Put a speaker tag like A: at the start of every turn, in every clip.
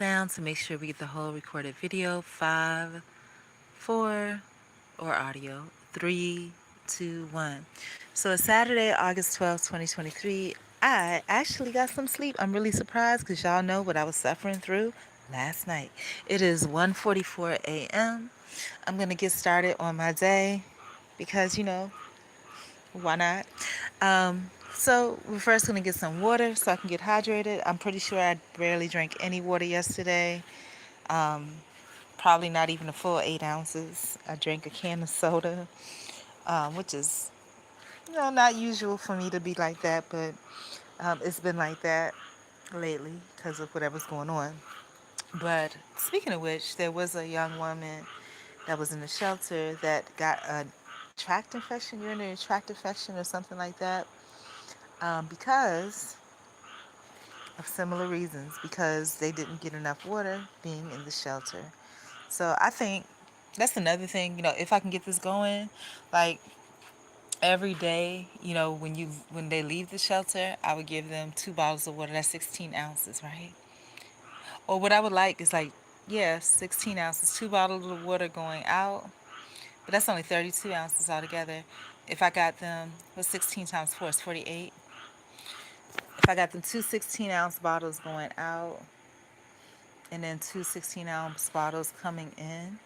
A: Down to make sure we get the whole recorded video. Five, four, or audio. Three, two, one. So it's Saturday, August 12th, 2023. I actually got some sleep. I'm really surprised because y'all know what I was suffering through last night. It is 1:44 a.m. I'm going to get started on my day because, why not? So we're first going to get some water so I can get hydrated. I'm pretty sure I barely drank any water yesterday. Um, Probably not even a full 8 ounces. I drank a can of soda, which is, not usual for me to be like that, but it's been like that lately because of whatever's going on. But speaking of which, there was a young woman that was in the shelter that got a tract infection, urinary tract infection, or something like that, because of similar reasons, because they didn't get enough water being in the shelter. So I think that's another thing, if I can get this going, like every day, when they leave the shelter, I would give them 2 bottles of water. That's 16 ounces, right? Or what I would like is like, yeah, 16 ounces, 2 bottles of water going out, but that's only 32 ounces altogether. If I got them, what's 16 times 4 is 48. If I got them two 16-ounce bottles going out and then two 16-ounce bottles coming in,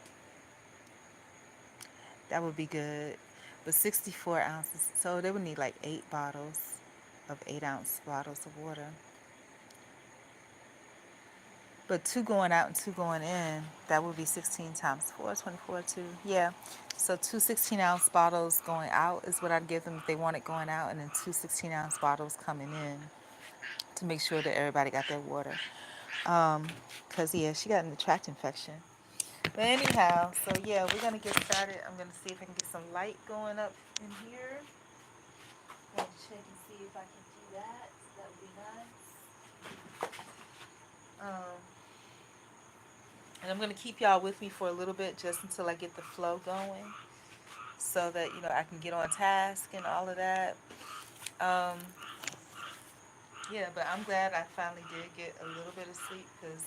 A: that would be good. But 64 ounces, so they would need like 8 bottles of 8-ounce bottles of water. But two going out and two going in, that would be 16 times 4, 24, 2. Yeah. So two 16-ounce bottles going out is what I'd give them if they want it going out, and then two 16-ounce bottles coming in to make sure that everybody got their water. Because, yeah, she got an tract infection. But anyhow, so yeah, we're going to get started. I'm going to see if I can get some light going up in here. I'm going to check and see if I can do that. That would be nice. And I'm going to keep y'all with me for a little bit just until I get the flow going so that, I can get on task and all of that. Um, yeah, but I'm glad I finally did get a little bit of sleep because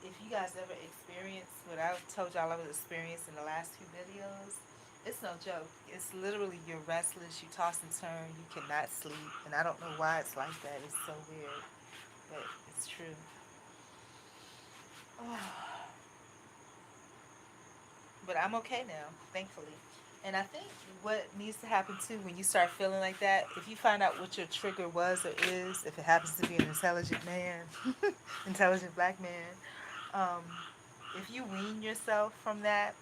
A: if you guys ever experienced what I told y'all I was experiencing in the last few videos, it's no joke. It's literally you're restless, you toss and turn, you cannot sleep. And I don't know why it's like that. It's so weird, but it's true. But I'm okay now, thankfully. And I think what needs to happen too when you start feeling like that, if you find out what your trigger was or is, if it happens to be an intelligent man, intelligent black man, um, if you wean yourself from that,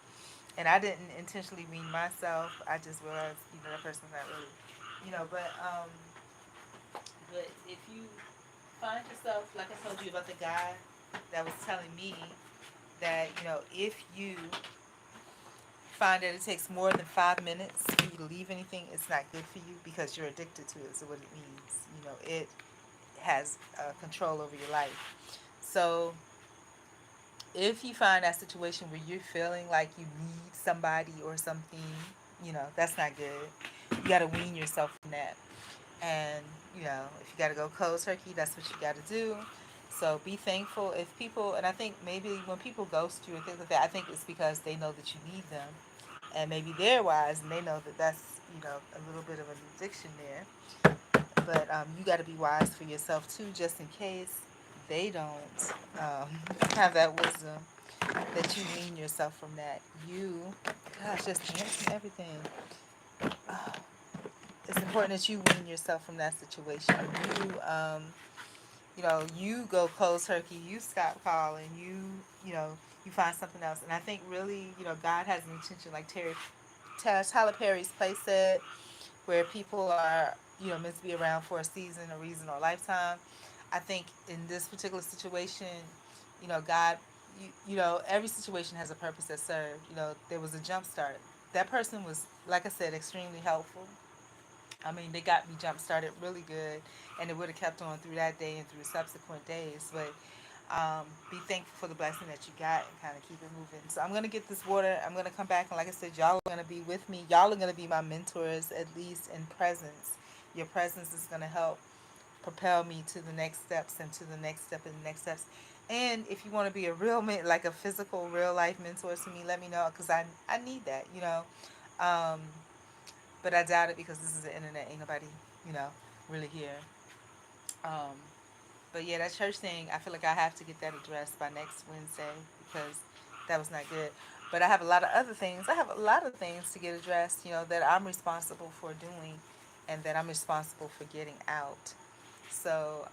A: and I didn't intentionally wean myself, I just realized, that person's not really, but if you find yourself, like I told you about the guy that was telling me that, if you find that it takes more than 5 minutes for you to leave anything, it's not good for you because you're addicted to it. So what it means, it has control over your life. So if you find that situation where you're feeling like you need somebody or something, that's not good. You got to wean yourself from that. And, if you got to go cold turkey, that's what you got to do. So be thankful if people, and I think maybe when people ghost you and things like that, I think it's because they know that you need them. And maybe they're wise and they know that that's, a little bit of an addiction there. But you got to be wise for yourself too, just in case they don't have that wisdom that you wean yourself from that. Gosh, just dancing everything. Uh, it's important that you wean yourself from that situation. You go cold turkey, you stop calling, you find something else. And I think really, God has an intention, like Tyler Perry's place said, where people are, meant to be around for a season, a reason, or a lifetime. I think in this particular situation, God, every situation has a purpose that served. There was a jump start. That person was, like I said, extremely helpful. I mean, they got me jump started really good, and it would have kept on through that day and through subsequent days. But be thankful for the blessing that you got and kind of keep it moving. So I'm gonna get this water. I'm gonna come back, and like I said, y'all are gonna be with me. Y'all are gonna be my mentors, at least in presence. Your presence is gonna help propel me to the next steps and to the next step and the next steps. And if you want to be a real like a physical, real life mentor to me, let me know because I need that, you know. Um, but I doubt it because this is the internet. Ain't nobody, you know, really here. Um, but yeah, that church thing, I feel like I have to get that addressed by next Wednesday because that was not good. But I have a lot of other things. I have a lot of things to get addressed, you know, that I'm responsible for doing and that I'm responsible for getting out. So,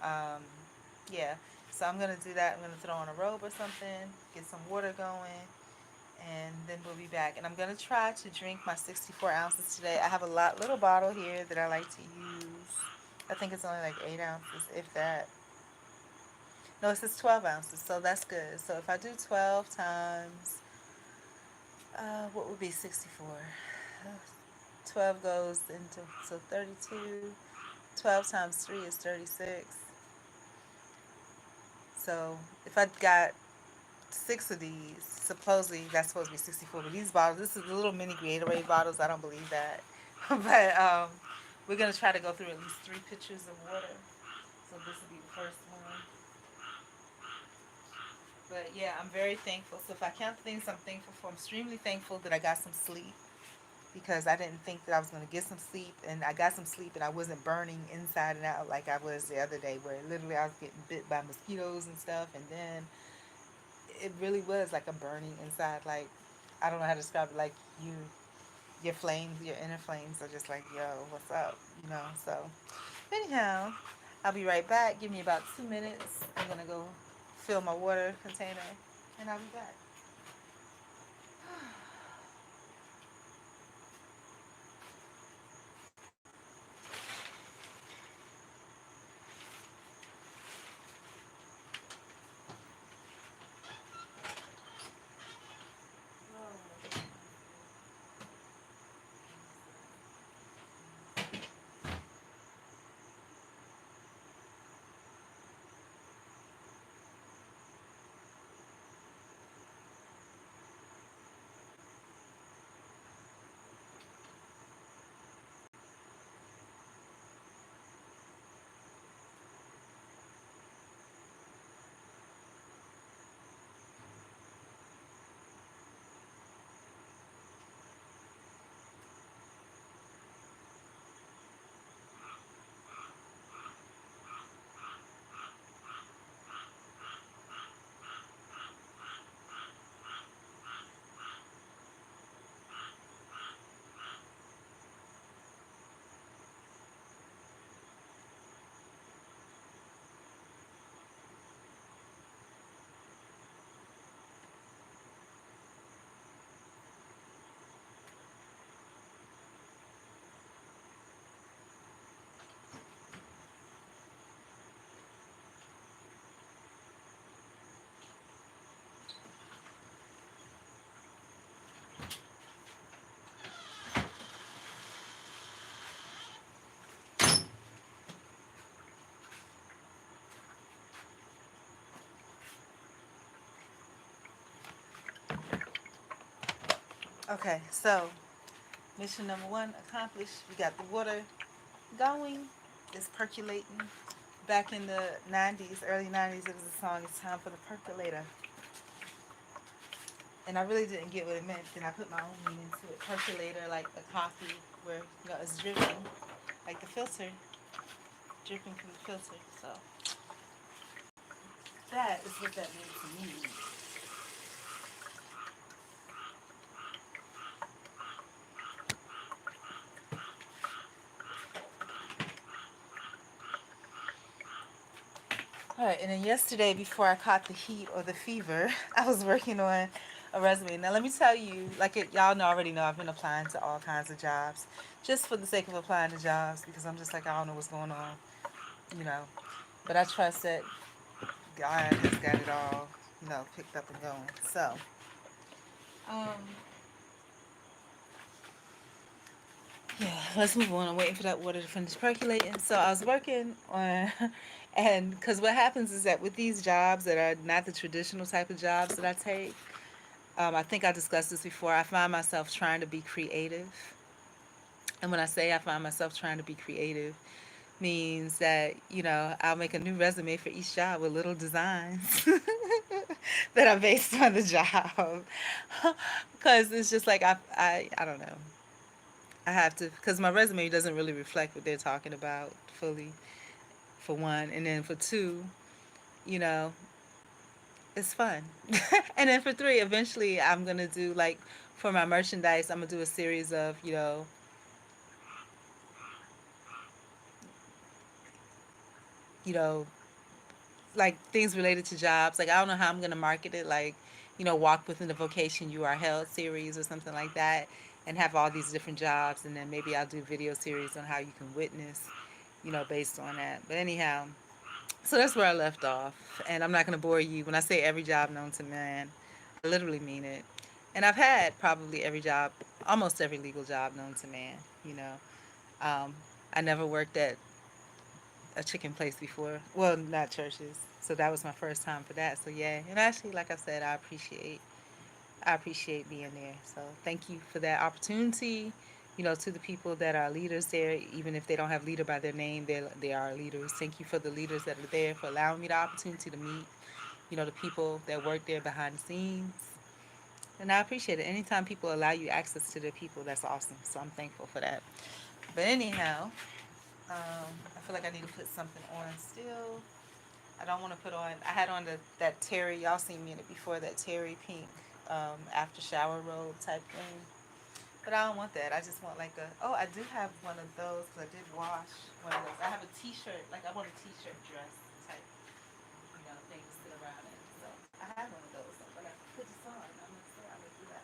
A: yeah. So I'm going to do that. I'm going to throw on a robe or something, get some water going, and then we'll be back. And I'm going to try to drink my 64 ounces today. I have a little bottle here that I like to use. I think it's only like 8 ounces, if that. No, it says 12 ounces, so that's good. So if I do 12 times, what would be 64? 12 goes into, so 32. 12 times 3 is 36. So if I got 6 of these, supposedly that's supposed to be 64. But these bottles, this is the little mini Gatorade bottles. I don't believe that. But we're going to try to go through at least 3 pitchers of water. So this will be the first one. But yeah, I'm very thankful. So if I count the things I'm thankful for, I'm extremely thankful that I got some sleep because I didn't think that I was going to get some sleep. And I got some sleep and I wasn't burning inside and out like I was the other day where literally I was getting bit by mosquitoes and stuff. And then it really was like a burning inside. Like, I don't know how to describe it. Like your flames, your inner flames are just like, yo, what's up? You know, so anyhow, I'll be right back. Give me about 2 minutes. I'm going to go fill my water container and I'll be back. Okay, so mission number 1 accomplished. We got the water going. It's percolating. Back in the 90s, early 90s, it was a song, It's Time for the Percolator. And I really didn't get what it meant. Then I put my own meaning to it. Percolator, like a coffee, where it's dripping, like the filter, dripping from the filter. So that is what that means to me. All right, and then yesterday, before I caught the heat or the fever, I was working on a resume. Now, let me tell you, y'all already know, I've been applying to all kinds of jobs, just for the sake of applying to jobs, because I'm just like, I don't know what's going on, you know. But I trust that God has got it all, picked up and going. So, um, yeah, let's move on. I'm waiting for that water to finish percolating. So I was working on, and because what happens is that with these jobs that are not the traditional type of jobs that I take, I think I discussed this before. I find myself trying to be creative. And when I say I find myself trying to be creative, means that, I'll make a new resume for each job with little designs. that are based on the job. Because it's just like I don't know. I have to, because my resume doesn't really reflect what they're talking about fully, for one, and then for two, you know, it's fun. And then for three, eventually I'm gonna do like, for my merchandise, I'm gonna do a series of, you know, like things related to jobs. Like I don't know how I'm gonna market it, like, walk within the vocation you are held series or something like that, and have all these different jobs, and then maybe I'll do video series on how you can witness, based on that. But anyhow, so that's where I left off, and I'm not gonna bore you. When I say every job known to man, I literally mean it. And I've had probably every job, almost every legal job known to man. You know, um, I never worked at a chicken place before. Well, not churches. So that was my first time for that. So yeah, and actually, like I said, I appreciate being there. So thank you for that opportunity. To the people that are leaders there, even if they don't have leader by their name, they are leaders. Thank you for the leaders that are there for allowing me the opportunity to meet, the people that work there behind the scenes. And I appreciate it. Anytime people allow you access to their people, that's awesome. So I'm thankful for that. But anyhow, I feel like I need to put something on still. I don't want to put on. I had on that terry. Y'all seen me in it before. That terry pink after shower robe type thing. But I don't want that. I just want like a. Oh, I do have one of those because I did wash one of those. I have a T-shirt. Like I want a T-shirt dress type, thing to sit around in. So I have one of those. But I put this on. I'm gonna say I'm gonna do that.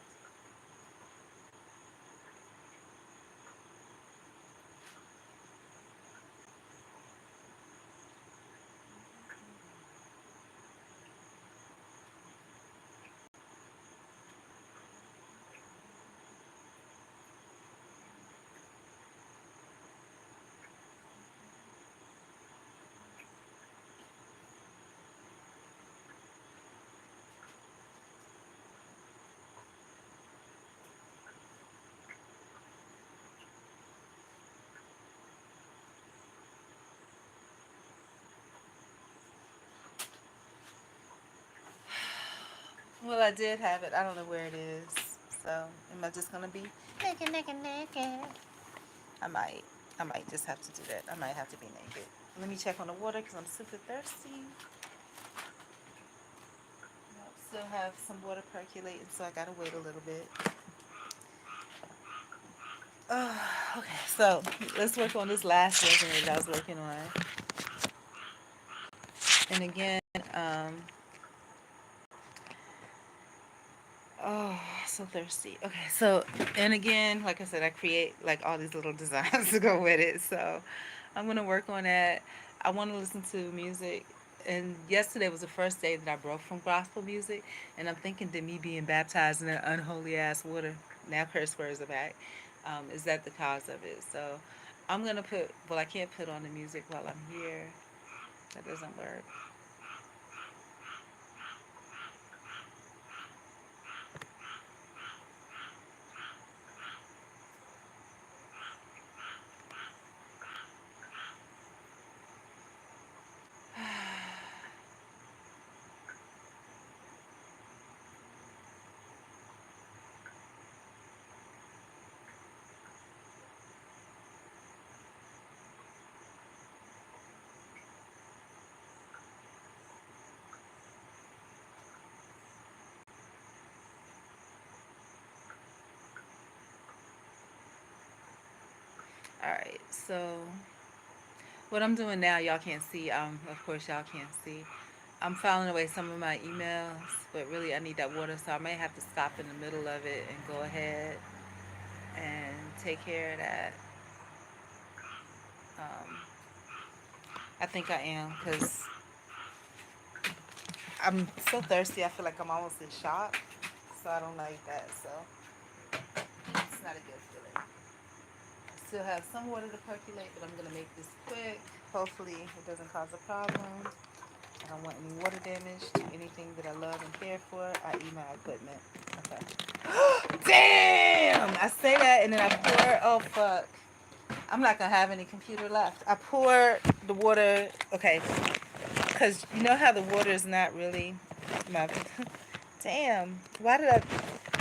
A: Well, I did have it. I don't know where it is. So am I just gonna be naked, naked, naked? I might. I might just have to do that. I might have to be naked. Let me check on the water because I'm super thirsty. Still have some water percolating, so I gotta wait a little bit. Okay, so let's work on this last resume that I was working on. And again, oh, so thirsty. Okay, so, and again, like I said, I create like all these little designs to go with it. So I'm gonna work on that. I want to listen to music. And yesterday was the first day that I broke from gospel music, and I'm thinking that me being baptized in that unholy ass water, now curse words are back, is that the cause of it? So I'm gonna put. Well, I can't put on the music while I'm here. That doesn't work. All right, so what I'm doing now, y'all can't see. Of course, y'all can't see. I'm filing away some of my emails, but really, I need that water, so I may have to stop in the middle of it and go ahead and take care of that. Um, I think I am because I'm so thirsty. I feel like I'm almost in shock, so I don't like that. So it's not a good feeling. I still have some water to percolate, but I'm gonna make this quick. Hopefully, it doesn't cause a problem. I don't want any water damage to anything that I love and care for, i.e. my equipment. Okay. Damn! I say that and then I pour, oh fuck. I'm not gonna have any computer left. I pour the water, okay, because you know how the water is not really My damn. Why did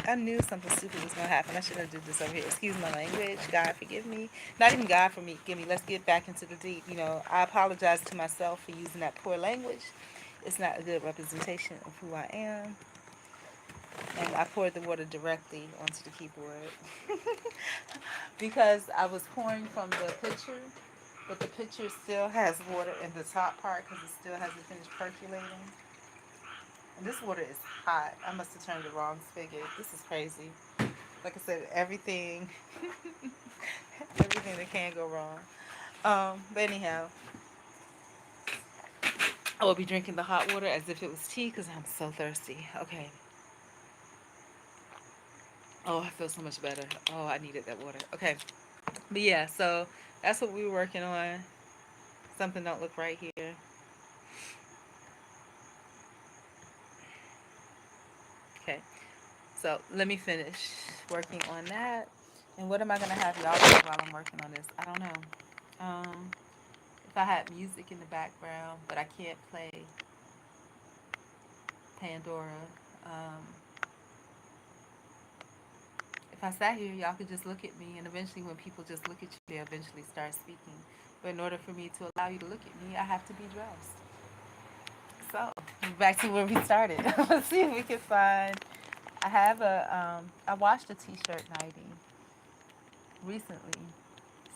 A: I knew something stupid was gonna happen. I should have did this over here. Excuse my language. God forgive me. Not even God forgive me. Let's get back into the deep. I apologize to myself for using that poor language. It's not a good representation of who I am. And I poured the water directly onto the keyboard because I was pouring from the pitcher, but the pitcher still has water in the top part because it still hasn't finished percolating. And this water is hot. I must have turned the wrong spigot. This is crazy. Like I said, everything, everything that can go wrong. But anyhow, I will be drinking the hot water as if it was tea because I'm so thirsty. Okay. Oh, I feel so much better. Oh, I needed that water. Okay. But yeah, so that's what we were working on. Something don't look right here. Okay. So let me finish working on that. And what am I gonna have y'all do while I'm working on this? I don't know. If I had music in the background, but I can't play Pandora. Um, if I sat here, y'all could just look at me, and eventually, when people just look at you, they eventually start speaking. But in order for me to allow you to look at me, I have to be dressed. So back to where we started. Let's see if we can find. I have I washed a t-shirt 90 recently,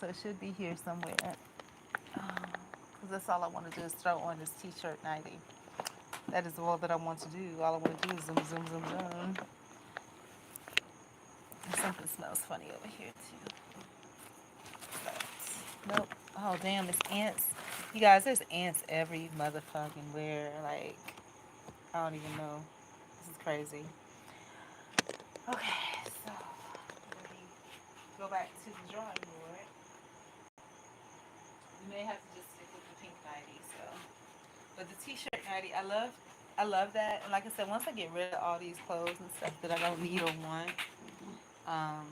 A: so it should be here somewhere. Because that's all I want to do is throw on this t-shirt 90. That is all that I want to do. All I want to do is zoom, zoom, zoom, zoom. And something smells funny over here too. But, nope. Oh damn, it's ants. You guys, there's ants every motherfucking where. Like, I don't even know. This is crazy. Okay, so let me go back to the drawing board. We may have to just stick with the pink 90. So, but the t-shirt 90, I love that. And like I said, once I get rid of all these clothes and stuff that I don't need or want, um,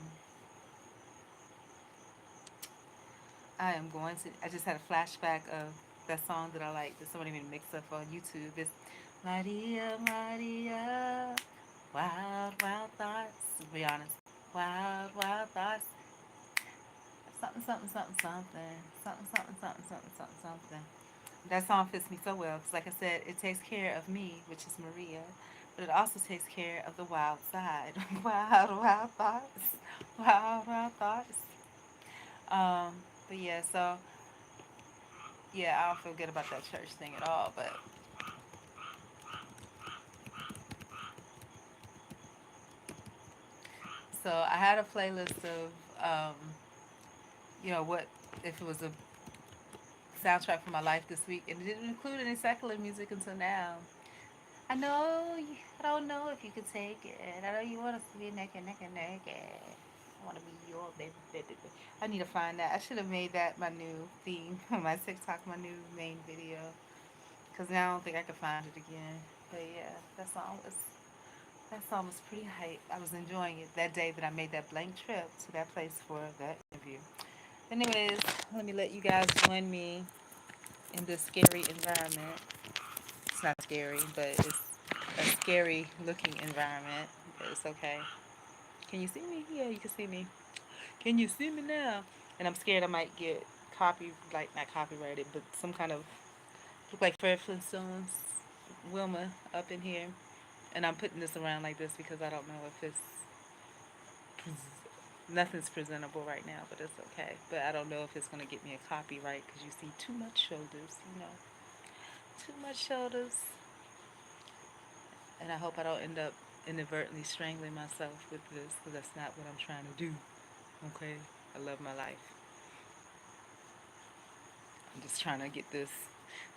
A: I am going to. I just had a flashback of that song that I like that somebody made a mix up on YouTube. It's Maria, Maria, wild, wild thoughts. To be honest, wild, wild thoughts. Something, something, something, something, something, something, something, something, something, something. That song fits me so well because, like I said, it takes care of me, which is Maria, but it also takes care of the wild side. Wild, wild thoughts. Wild, wild thoughts. Um, but yeah, so yeah, I don't feel good about that church thing at all. But so I had a playlist of, what if it was a soundtrack for my life this week, and it didn't include any secular music until now. I know, I don't know if you could take it. I know you want us to be naked, naked, naked. I want to be your baby, baby, baby. I need to find that. I should have made that my new theme on my TikTok, my new main video. Because now I don't think I can find it again. But yeah, that song was pretty hype. I was enjoying it that day that I made that blank trip to that place for that interview. Anyways, let me let you guys join me in this scary environment. It's not scary, but it's a scary looking environment. But it's okay. Can you see me? Yeah, you can see me. Can you see me now? And I'm scared I might get not copyrighted, but some kind of look like Fred Flintstones, Wilma up in here. And I'm putting this around like this because I don't know if nothing's presentable right now, but it's okay. But I don't know if it's gonna get me a copyright because you see too much shoulders, too much shoulders. And I hope I don't end up inadvertently strangling myself with this because that's not what I'm trying to do. Okay, I love my life. I'm just trying to get this.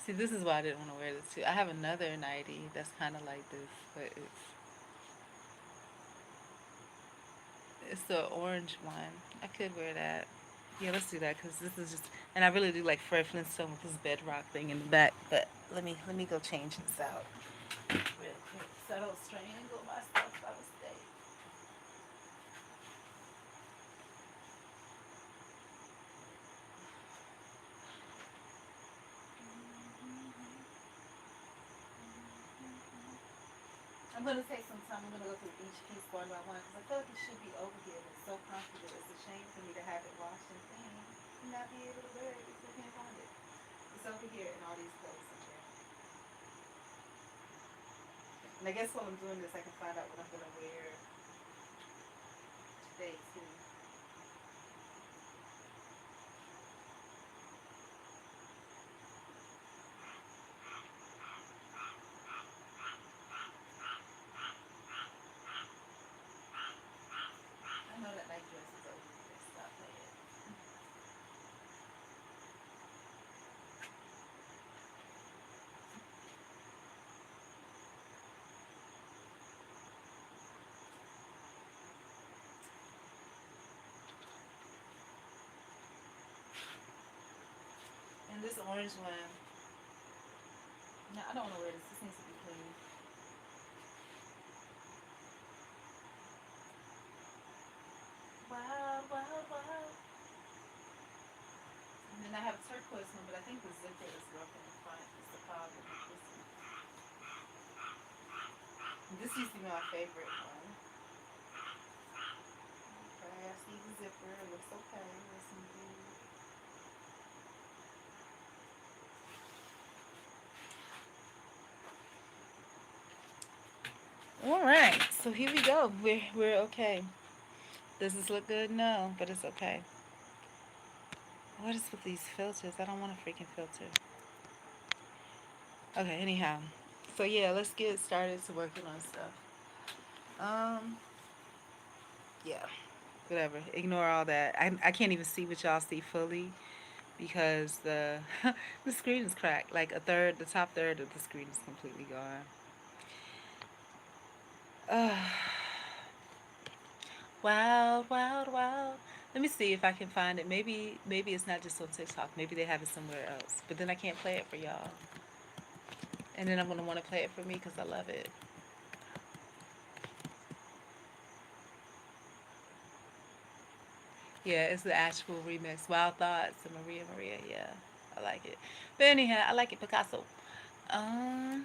A: See, this is why I didn't want to wear this too. I have another nightie that's kind of like this, but it's the orange one. I could wear that. Yeah, let's do that because this is just, and I really do like Fred Flintstone with this bedrock thing in the back. But let me go change this out real quick so I don't strangle myself by mistake. I'm gonna take some time. I'm gonna go through each piece one by one because I feel like it should be over here. But it's so comfortable. It's a shame for me to have it washed and clean and not be able to wear it because I can't find it. It's over here in all these clothes somewhere. And I guess while I'm doing this, I can find out what I'm gonna wear today too. I know that night dress is over here. Stop playing. And this orange one, no, I don't want to wear this. This needs to be clean. Wow, wow, wow. And then I have a turquoise one, but I think the zipper is rough in the front. It's the problem with this one. And this used to be my favorite one. Okay, I see the zipper. It looks okay. Listen, dude. All right, so here we go. We're okay. Does this look good? No, but it's okay. What is with these filters? I don't want a freaking filter. Okay, anyhow. So yeah, let's get started to working on stuff. Um, yeah, whatever. Ignore all that. I can't even see what y'all see fully because the the screen is cracked. Like a third, the top third of the screen is completely gone. Uh, wild, wild, wild. Let me see if I can find it. Maybe it's not just on TikTok. Maybe they have it somewhere else. But then I can't play it for y'all. And then I'm gonna want to play it for me because I love it. Yeah, it's the actual remix. Wild Thoughts and Maria Maria. Yeah, I like it. But anyhow, I like it Picasso. Um,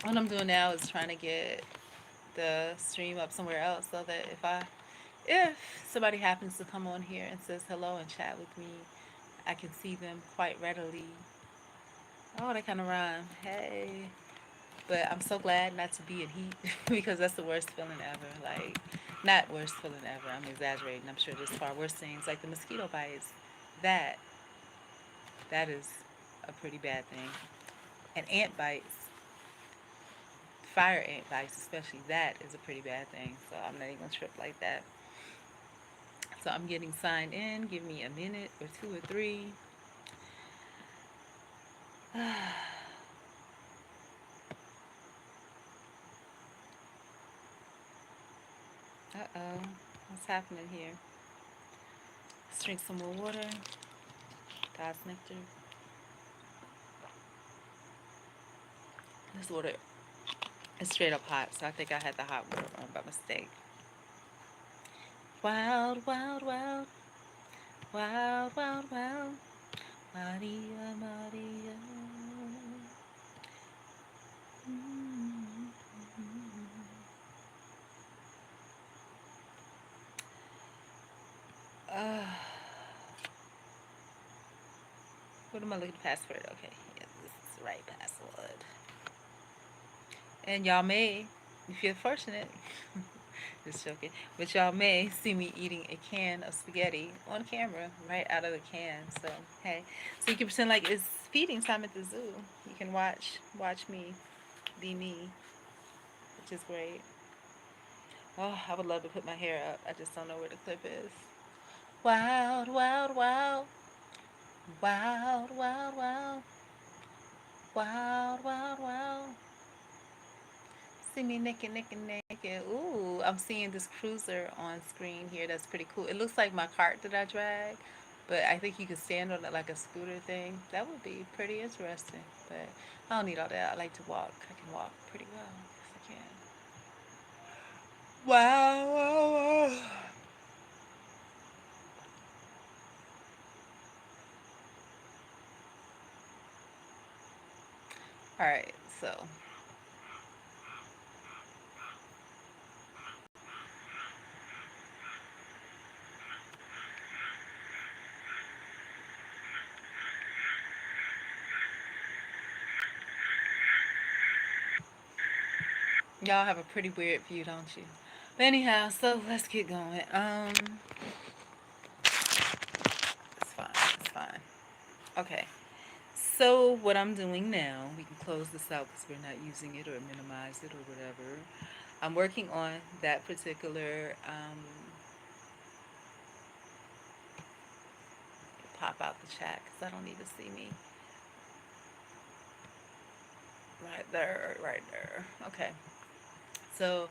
A: what I'm doing now is trying to get the stream up somewhere else so that if somebody happens to come on here and says hello and chat with me, I can see them quite readily. Oh, that kind of rhyme. Hey. But I'm so glad not to be in heat because that's the worst feeling ever. Like, not worst feeling ever. I'm exaggerating. I'm sure there's far worse things like the mosquito bites. That that is a pretty bad thing. And ant bites, fire ant bites especially, that is a pretty bad thing. So I'm not even gonna trip like that. So I'm getting signed in. Give me a minute or two or three. Uh-oh. What's happening here? Let's drink some more water. God's nectar. This water is straight up hot, so I think I had the hot water on by mistake. Wild, wild, wild. Wild, wild, wild. Maria, Maria. Mm-hmm. Uh, what am I looking password? Okay, yeah, this is the right password. And y'all may, if you're fortunate, just joking, but y'all may see me eating a can of spaghetti on camera, right out of the can. So hey, so you can pretend like it's feeding time at the zoo. You can watch me be me, which is great. Oh, I would love to put my hair up. I just don't know where the clip is. Wild, wild, wild, wild, wild, wild, wild, wild, wild. See me naked, naked, naked. Ooh, I'm seeing this cruiser on screen here. That's pretty cool. It looks like my cart that I drag, but I think you could stand on it like a scooter thing. That would be pretty interesting. But I don't need all that. I like to walk. I can walk pretty well. Yes, I can. Wow, wow, wow. All right, so Y'all have a pretty weird view, don't you? But anyhow, so let's get going. It's fine. It's fine. Okay. So what I'm doing now, we can close this out because we're not using it or minimize it or whatever. I'm working on that particular pop out the chat because I don't need to see me. Right there, right there. Okay. So,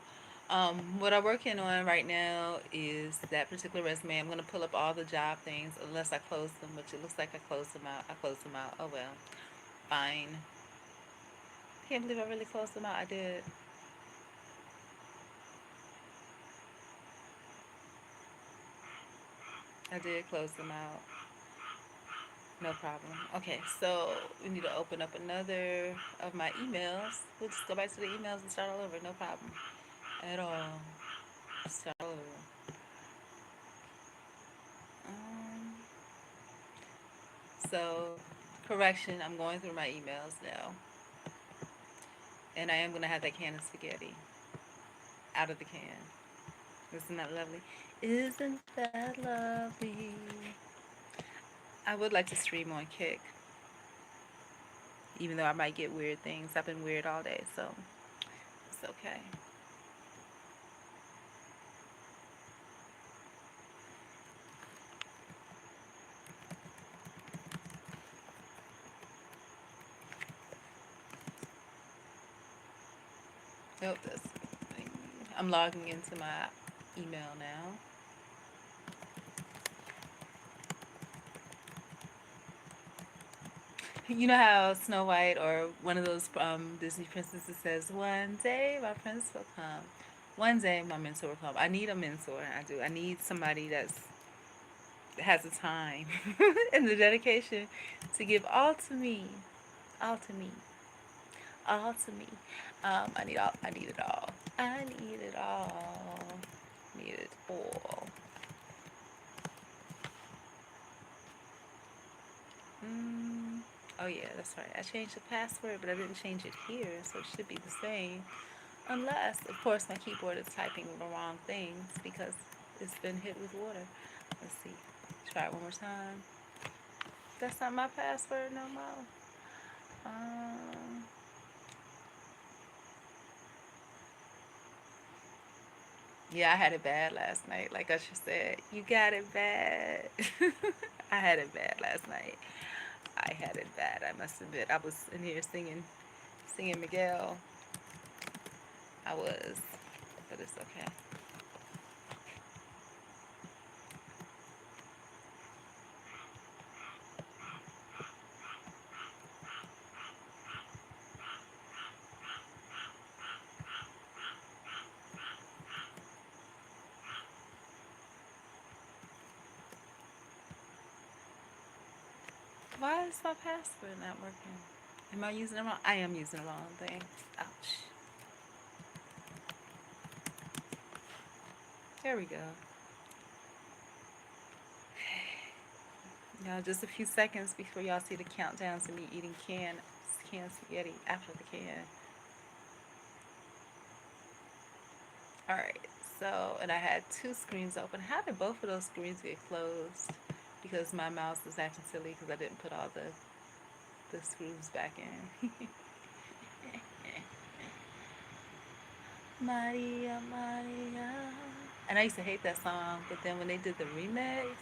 A: what I'm working on right now is that particular resume. I'm going to pull up all the job things unless I close them, which it looks like I closed them out. I closed them out. Oh well. Fine. Can't believe I really closed them out. I did. I did close them out. No problem. Okay, so we need to open up another of my emails. We'll just go back to the emails and start all over. No problem at all. Start all over. Um, so, correction, I'm going through my emails now. And I am going to have that can of spaghetti out of the can. Isn't that lovely? Isn't that lovely? I would like to stream on Kick, even though I might get weird things. I've been weird all day, so it's okay. Oh, this thing. I'm logging into my email now. You know how Snow White or one of those Disney princesses says, "One day my prince will come. One day my mentor will come." I need a mentor. I do. I need somebody that has the time and the dedication to give all to me, all to me, all to me. I need all. I need it all. I need it all. Need it all. Mm. Oh yeah, that's right. I changed the password, but I didn't change it here, so it should be the same. Unless, of course, my keyboard is typing the wrong things because it's been hit with water. Let's see. Try it one more time. That's not my password no more. Um, yeah, I had it bad last night. Like Usher said, you got it bad. I had it bad last night. I had it bad. I must admit. I was in here singing Miguel. I was, but it's okay. Why is my password not working? Am I using the wrong? I am using the wrong thing. Ouch. There we go. Now, just a few seconds before y'all see the countdown to me eating canned spaghetti after the can. All right. So, and I had two screens open. How did both of those screens get closed? Because my mouse was acting silly because I didn't put all the screws back in. Maria, Maria. And I used to hate that song, but then when they did the remix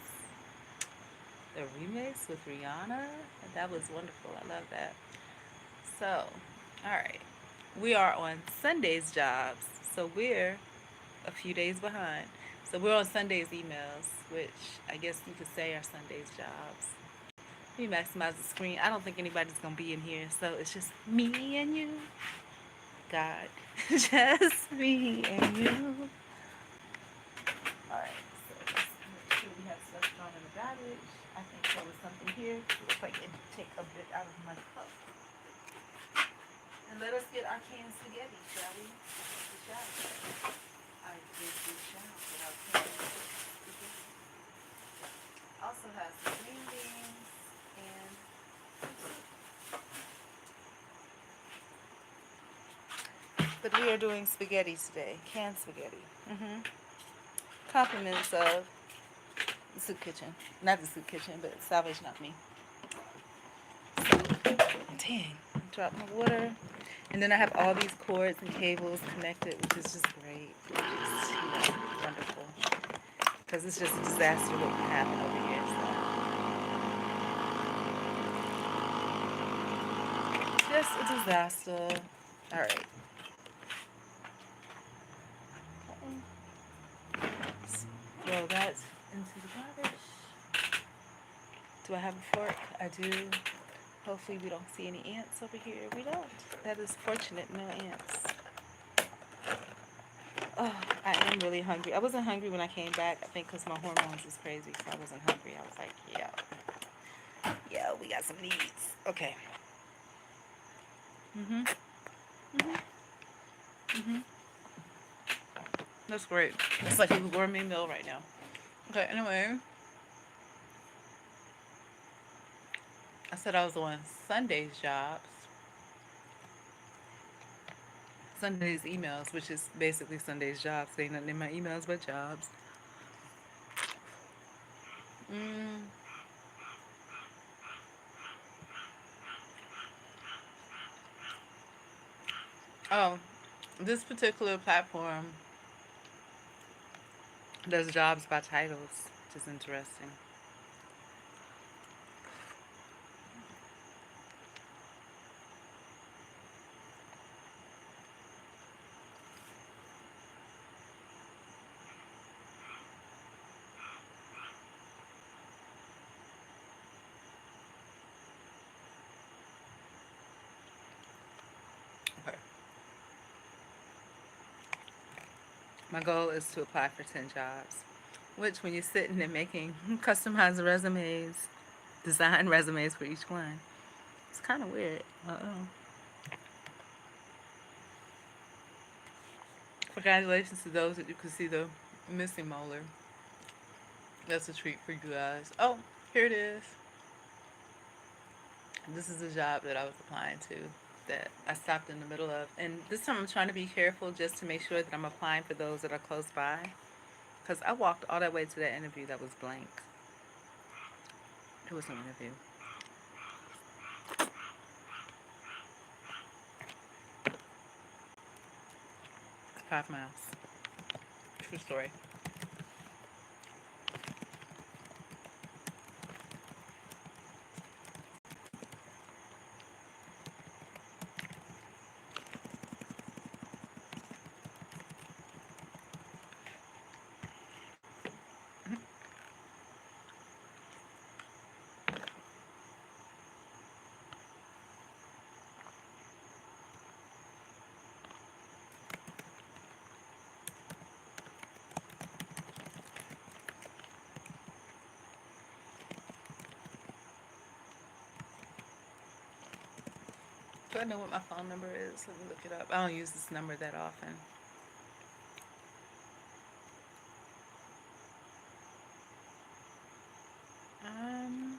A: with Rihanna, that was wonderful. I love that. So, all right. We are on Sunday's jobs. So we're a few days behind. So we're on Sunday's emails, which I guess you could say are Sunday's jobs. Let me maximize the screen. I don't think anybody's going to be in here. So it's just me and you. God. Just me and you. Alright, so let's make sure we have stuff thrown in the garbage. I think there was something here. It looks like it take a bit out of my cup. And let us get our canned spaghetti, shall we? We shall. I think we shall get our canned spaghetti. Also has some green beans and some soup. But we are doing spaghetti today. Canned spaghetti. Compliments of the soup kitchen. Not the soup kitchen, but Salvation Army. So, dang, drop my water. And then I have all these cords and cables connected, which is just great. Just, wonderful. Because it's just a disaster what can happen over here. So, just a disaster. All right. Throw that into the garbage. Do I have a fork? I do. Hopefully we don't see any ants over here. We don't. That is fortunate. No ants. Oh, I am really hungry. I wasn't hungry when I came back. I think because my hormones was crazy, so I wasn't hungry. I was like, yeah, we got some needs. Okay. Mhm. Mhm. Mhm. That's great. It's like a gourmet meal right now. Okay. Anyway, I said I was on Sunday's jobs, Sunday's emails, which is basically Sunday's jobs. Ain't nothing in my emails but jobs. Mm. Oh, this particular platform does jobs by titles, which is interesting. Okay. My goal is to apply for 10 jobs, which when you're sitting and making customized resumes, design resumes for each one, it's kind of weird. Uh-oh. Congratulations to those that you can see the missing molar. That's a treat for you guys. Oh, here it is. This is a job that I was applying to that I stopped in the middle of. And this time I'm trying to be careful just to make sure that I'm applying for those that are close by. Because I walked all that way to that interview that was blank. It was an interview. 5 miles. True story. Do I know what my phone number is? Let me look it up. I don't use this number that often. Um,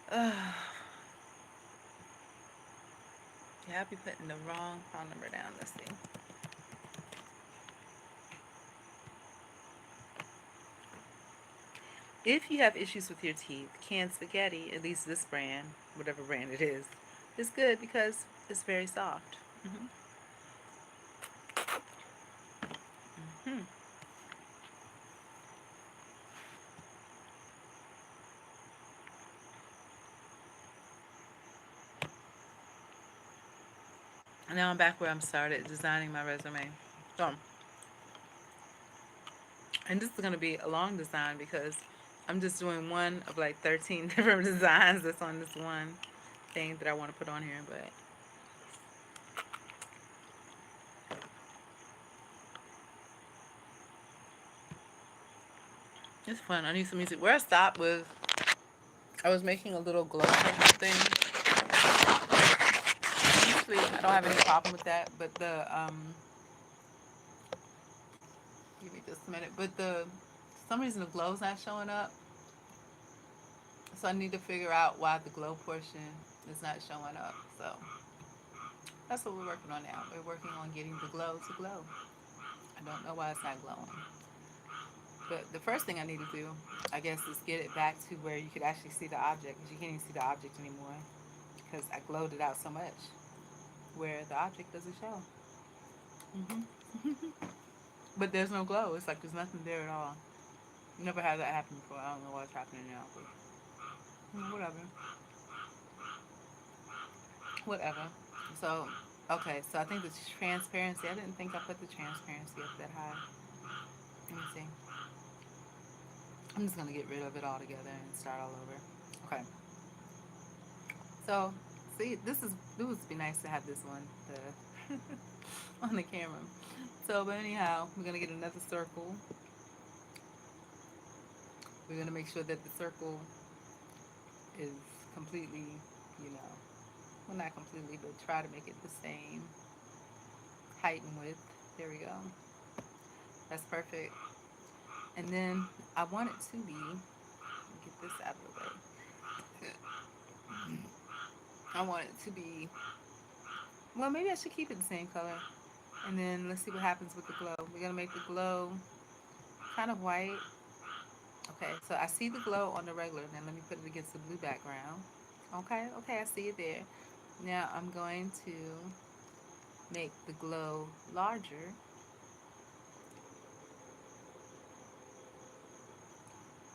A: uh, yeah, I'll be putting the wrong phone number down. Let's see. If you have issues with your teeth, canned spaghetti, at least this brand, whatever brand it is good because it's very soft. Hmm. And now I'm back where I'm started designing my resume. So, and this is going to be a long design because I'm just doing one of like 13 different designs that's on this one thing that I want to put on here. But it's fun. I need some music. Where I stopped was I was making a little glow thing. Usually I don't have any problem with that, but give me just a minute. But for some reason the glow's not showing up.
B: So I need to figure out why the glow portion is not showing up. So that's what we're working on now. We're working on getting the glow to glow. I don't know why it's not glowing. But the first thing I need to do, I guess, is get it back to where you could actually see the object. Because you can't even see the object anymore. Because I glowed it out so much. Where the object doesn't show. But there's no glow. It's like there's nothing there at all. Never had that happen before. I don't know what's happening now. But whatever. Whatever. So, okay. So I think the transparency, I didn't think I put the transparency up that high. Let me see. I'm just going to get rid of it all together and start all over. Okay. So, see, this would be nice to have this one on the camera. So, but anyhow, we're going to get another circle. We're going to make sure that the circle is completely, you know, well, not completely, but try to make it the same height and width. There we go. That's perfect. And then I want it to be, get this out of the way. I want it to be, well, maybe I should keep it the same color. And then let's see what happens with the glow. We're going to make the glow kind of white. Okay, so I see the glow on the regular. Now let me put it against the blue background. Okay, okay, I see it there. Now I'm going to make the glow larger.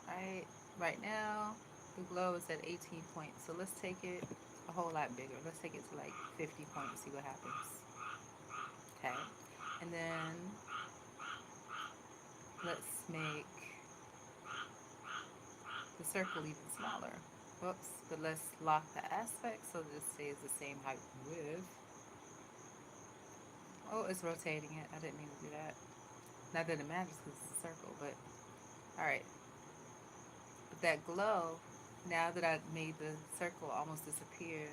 B: Right, right now the glow is at 18 points. So let's take it a whole lot bigger. Let's take it to like 50 points, see what happens. Okay, and then let's make the circle even smaller. Whoops, but let's lock the aspect so this stays the same height with. Oh, it's rotating it. I didn't mean to do that. Not that it matters because it's a circle, but alright. But that glow, now that I made the circle almost disappear,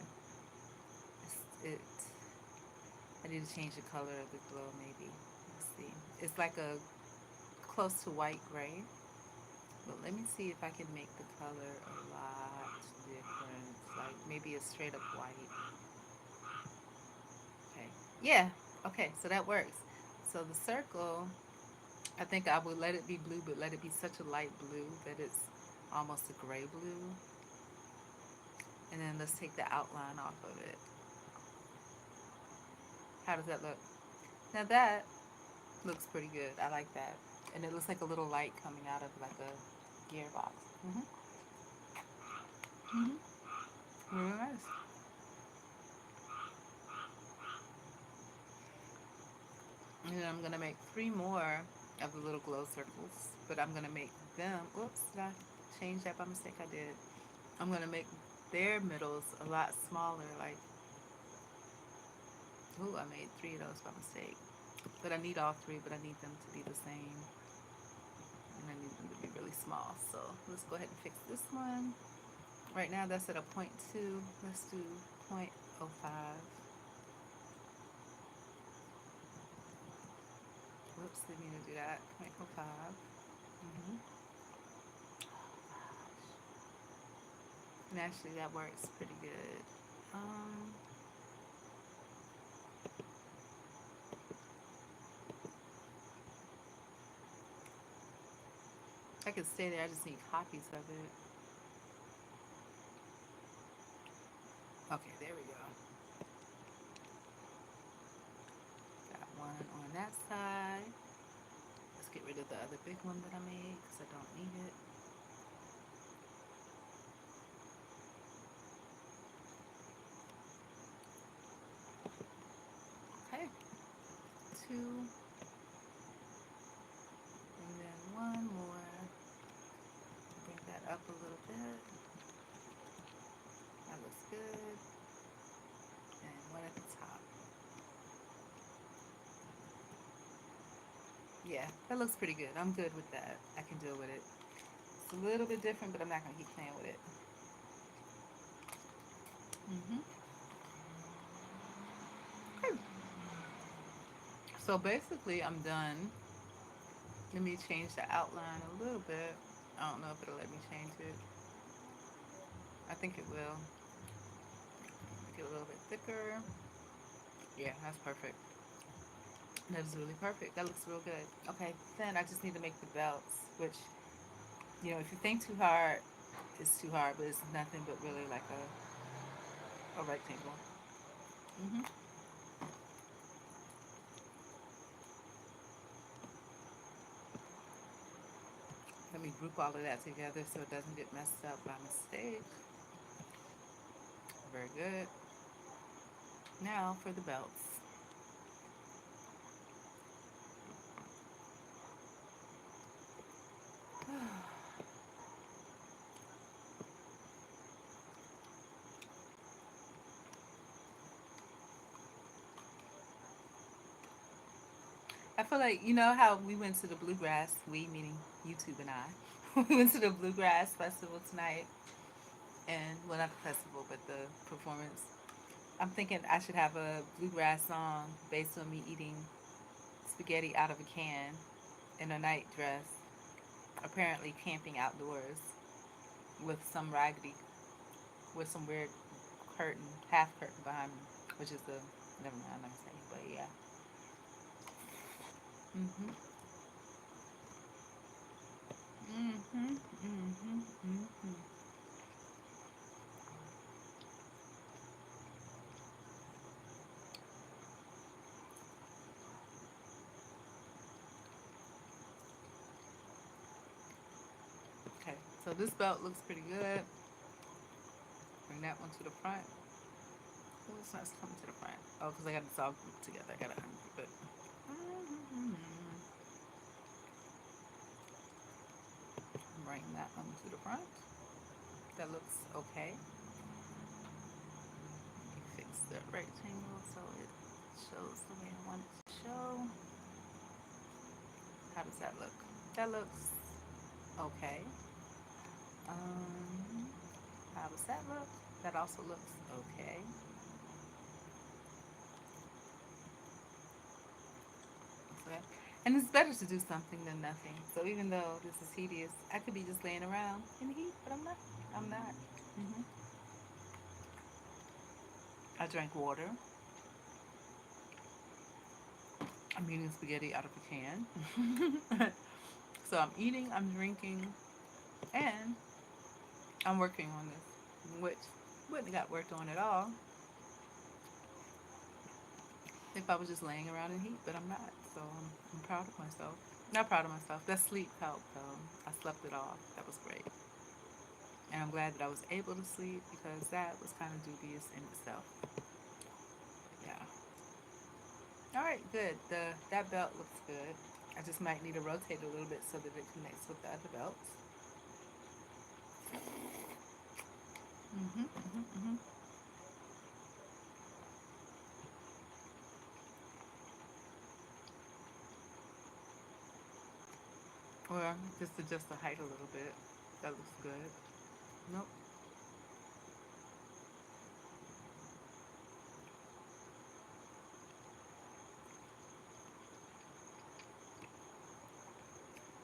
B: it. I need to change the color of the glow maybe. Let's see. It's like a close to white gray. But let me see if I can make the color a lot different. Like maybe a straight up white. Okay. Yeah. Okay, so that works. So the circle, I think I would let it be blue, but let it be such a light blue that it's almost a gray blue. And then let's take the outline off of it. How does that look? Now that looks pretty good. I like that. And it looks like a little light coming out of like a gearbox. Mm-hmm. Mm-hmm. Really nice. And then I'm going to make 3 more of the little glow circles. But I'm going to make them, whoops, did I change that by mistake? I did. I'm going to make their middles a lot smaller. Like, ooh, I made 3 of those by mistake. But I need all 3, but I need them to be the same. And I need them to be really small. So let's go ahead and fix this one. Right now that's at a 0.2. Let's do 0.05. Whoops, didn't mean to do that. 0.05. Mm-hmm. And actually that works pretty good. I can stay there. I just need copies of it. Okay, there we go. Got one on that side. Let's get rid of the other big one that I made because I don't need it. Okay, 2, and then one more. Bring that up a little bit. That looks good. And one at the top. Yeah, that looks pretty good. I'm good with that. I can deal with it. It's a little bit different, but I'm not going to keep playing with it. Mm-hmm. Okay. So basically, I'm done. Let me change the outline a little bit. I don't know if it'll let me change it. I think it will. Make it a little bit thicker. Yeah, that's perfect. That is really perfect. That looks real good. Okay, then I just need to make the belts, which, if you think too hard, it's too hard, but it's nothing but really like a rectangle. hmm Let me group all of that together so it doesn't get messed up by mistake. Very good. Now for the belts. I feel like, how we went to the Bluegrass, we meaning YouTube and I, we went to the Bluegrass Festival tonight, and, well, not the festival, but the performance. I'm thinking I should have a Bluegrass song based on me eating spaghetti out of a can in a night dress, apparently camping outdoors with some raggedy, with some weird curtain, half curtain behind me, which is the, never mind, I'm not saying, but yeah. Mhm. Mhm. Mhm. Mhm. Okay, so this belt looks pretty good. Bring that one to the front. Oh, it's not coming to the front. Oh, because I got this all grouped together. I gotta ungroup it. Mhm. Bring that one to the front. That looks okay. Let me fix the rectangle so it shows the way I want it to show. How does that look? That looks okay. Um, how does that look? That also looks okay. Okay. And it's better to do something than nothing. So even though this is tedious, I could be just laying around in the heat, but I'm not. I'm not. hmm I drank water. I'm eating spaghetti out of a can. So I'm eating, I'm drinking, and I'm working on this, which wouldn't have got worked on at all if I was just laying around in heat, but I'm not. So I'm proud of myself. Not proud of myself. That sleep helped, though. I slept it off. That was great. And I'm glad that I was able to sleep because that was kind of dubious in itself. Yeah. All right, good. That belt looks good. I just might need to rotate it a little bit so that it connects with the other belts. Mm-hmm. Or just adjust the height a little bit. That looks good. Nope.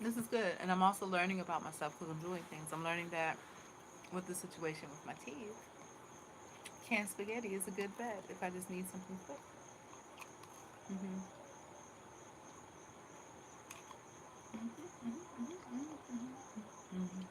B: This is good. And I'm also learning about myself because I'm doing things. I'm learning that with the situation with my teeth, canned spaghetti is a good bet if I just need something quick. Mm-hmm. Mm-hmm. Mm-hmm. Mm-hmm. Mm-hmm.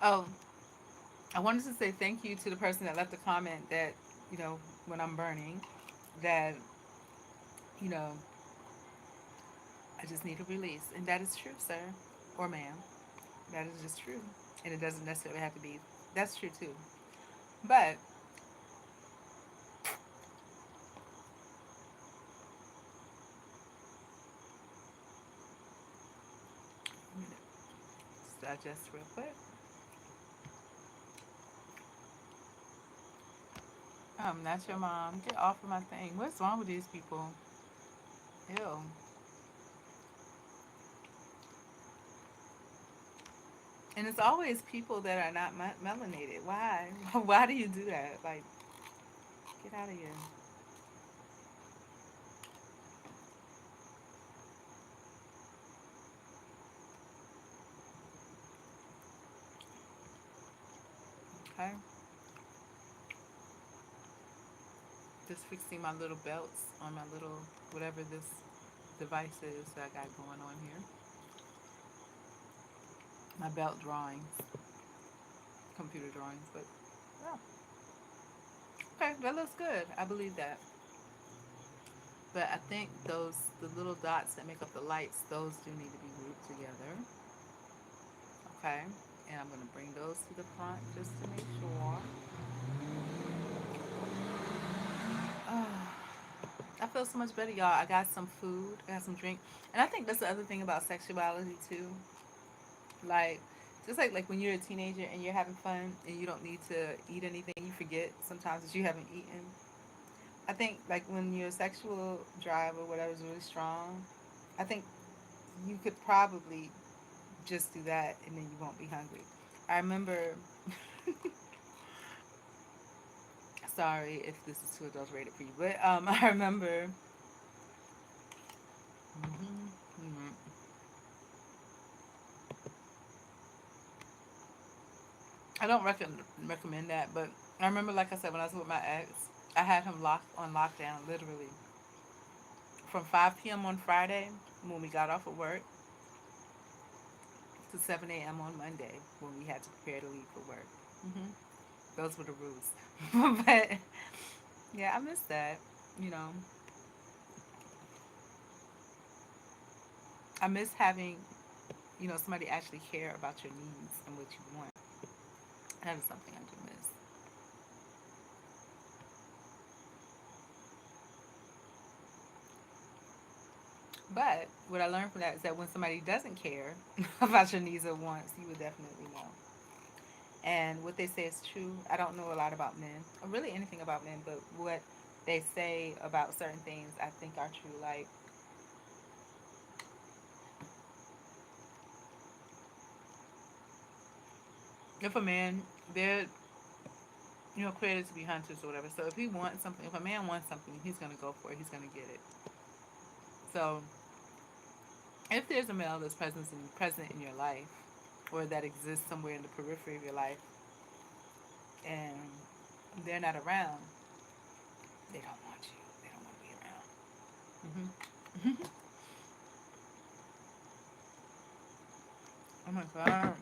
B: Oh, I wanted to say thank you to the person that left a comment that, when I'm burning, that, you know, I just need a release. And that is true, sir or ma'am. That is just true. And it doesn't necessarily have to be, that's true too. But, let's digest real quick. Not your mom. Get off of my thing. What's wrong with these people? Ew. And it's always people that are not melanated. Why? Why do you do that? Like, get out of here. Okay. Just fixing my little belts on my little whatever this device is that I got going on here. My belt drawings, computer drawings, but yeah. Okay, that looks good. I believe that. But I think the little dots that make up the lights, those do need to be grouped together. Okay, and I'm gonna bring those to the front just to make sure. I feel so much better, y'all. I got some food, I got some drink, and I think that's the other thing about sexuality too. Like, just like when you're a teenager and you're having fun and you don't need to eat anything, you forget sometimes that you haven't eaten. I think like when your sexual drive or whatever is really strong, I think you could probably just do that and then you won't be hungry. I remember, sorry if this is too adulterated for you, but I remember. Mhm, mhm. I don't recommend that, but I remember, like I said, when I was with my ex, I had him locked on lockdown literally from 5 p.m. on Friday when we got off of work to 7 a.m. on Monday when we had to prepare to leave for work. hmm Those were the rules. But yeah, I miss that. You know, I miss having, somebody actually care about your needs and what you want. That is something I do miss. But what I learned from that is that when somebody doesn't care about your needs or wants, you would definitely know. And what they say is true. I don't know a lot about men, or really anything about men, but what they say about certain things I think are true. Like, if a man, they're, created to be hunters or whatever. So if he wants something, if a man wants something, he's going to go for it. He's going to get it. So if there's a male that's present in your life, or that exists somewhere in the periphery of your life, and they're not around, they don't want you. They don't want to be around. hmm Oh my god.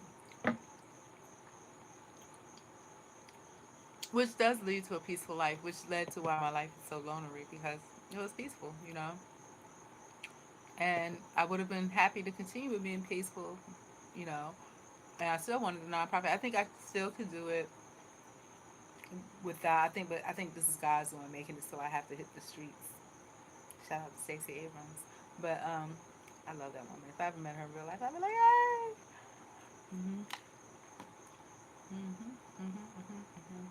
B: Which does lead to a peaceful life, which led to why my life is so lonely because it was peaceful. And I would have been happy to continue with being peaceful, you know. And I still wanted a nonprofit. I think I still could do it without. But I think this is God's doing, making it so I have to hit the streets. Shout out to Stacey Abrams. But I love that woman. If I ever met her in real life, I'd be like, hey. Mhm. Mhm. Mhm. Mhm. Mhm.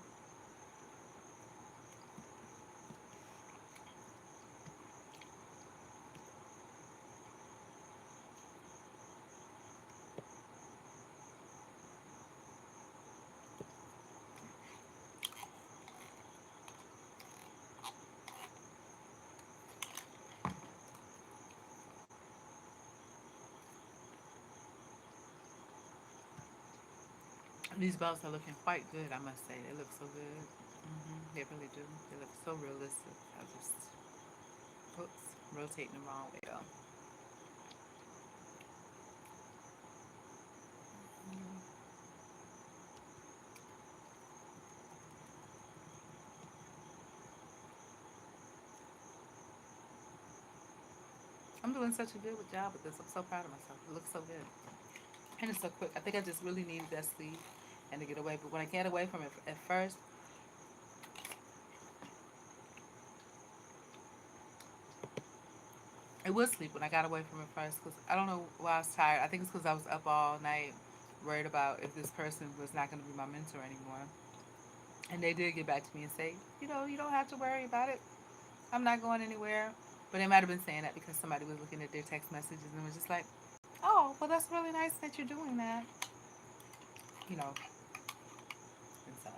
B: These belts are looking quite good, I must say. They look so good. They really do. They look so realistic. I just, oops, rotating the wrong way though. I'm doing such a good job with this. I'm so proud of myself. It looks so good. And it's so quick. I think I just really needed that sleeve and to get away. But when I get away from it at first, it was sleep when I got away from it first. Because I don't know why I was tired. I think it's because I was up all night worried about if this person was not going to be my mentor anymore. And they did get back to me and say, you don't have to worry about it. I'm not going anywhere. But they might have been saying that because somebody was looking at their text messages and was just like, oh, well, that's really nice that you're doing that. You know, and so,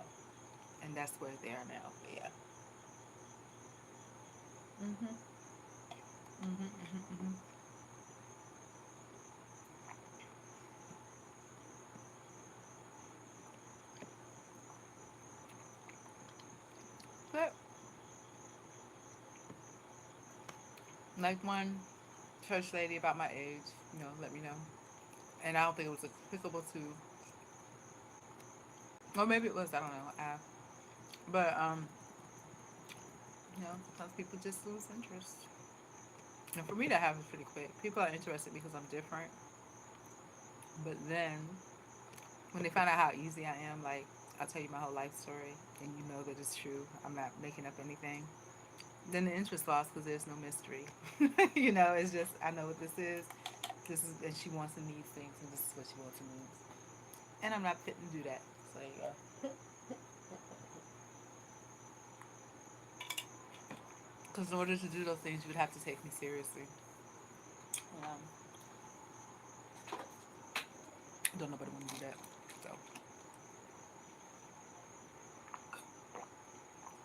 B: and that's where they are now. But yeah. Mhm. Mhm. Mhm. Mhm. But like one church lady about my age, let me know. And I don't think it was applicable to, or maybe it was. I don't know. But sometimes people just lose interest. And for me, that happens pretty quick. People are interested because I'm different. But then when they find out how easy I am, like I'll tell you my whole life story, and you know that it's true. I'm not making up anything. Then the interest lost because there's no mystery. It's just I know what this is. This is, and she wants and needs things, and this is what she wants and needs. And I'm not fit to do that. So there you go. Because in order to do those things, you would have to take me seriously. Um, don't nobody want to do that. So,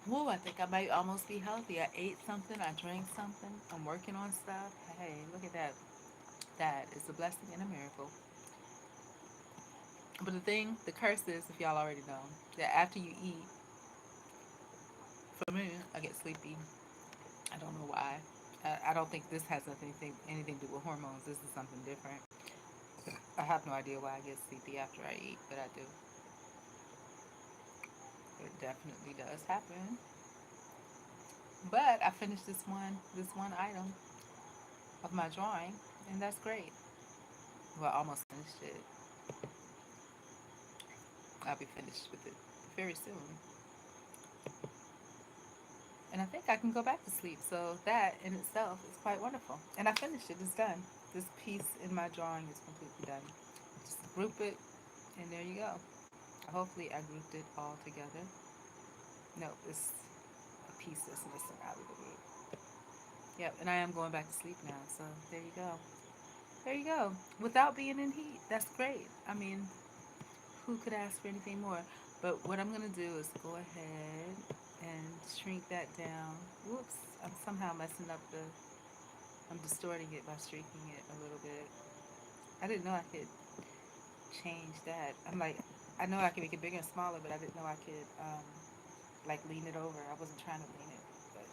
B: whoa, I think I might almost be healthy. I ate something. I drank something. I'm working on stuff. Hey, look at that. That is a blessing and a miracle. But the curse is, if y'all already know, that after you eat, for me, I get sleepy. I don't know why. I don't think this has anything to do with hormones. This is something different. I have no idea why I get sleepy after I eat, but I do. It definitely does happen. But I finished this one item of my drawing, and that's great. Well, I almost finished it. I'll be finished with it very soon. And I think I can go back to sleep. So that in itself is quite wonderful. And I finished it. It's done. This piece in my drawing is completely done. Just group it, and there you go. Hopefully, I grouped it all together. No, it's a piece that's missing out of the group. Yep, and I am going back to sleep now. So there you go. There you go. Without being in heat, that's great. I mean, who could ask for anything more? But what I'm gonna do is go ahead and shrink that down. Whoops, I'm somehow messing up I'm distorting it by shrinking it a little bit. I didn't know I could change that. I'm like, I know I can make it bigger and smaller, but I didn't know I could, like lean it over. I wasn't trying to lean it. But,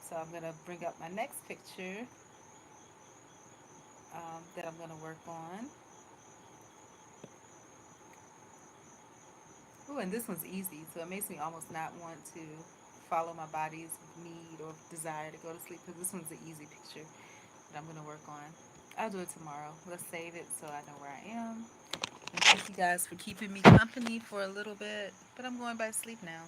B: so I'm gonna bring up my next picture that I'm gonna work on. Oh, and this one's easy, so it makes me almost not want to follow my body's need or desire to go to sleep because this one's an easy picture that I'm going to work on. I'll do it tomorrow. Let's save it so I know where I am. And thank you guys for keeping me company for a little bit, but I'm going back to sleep now.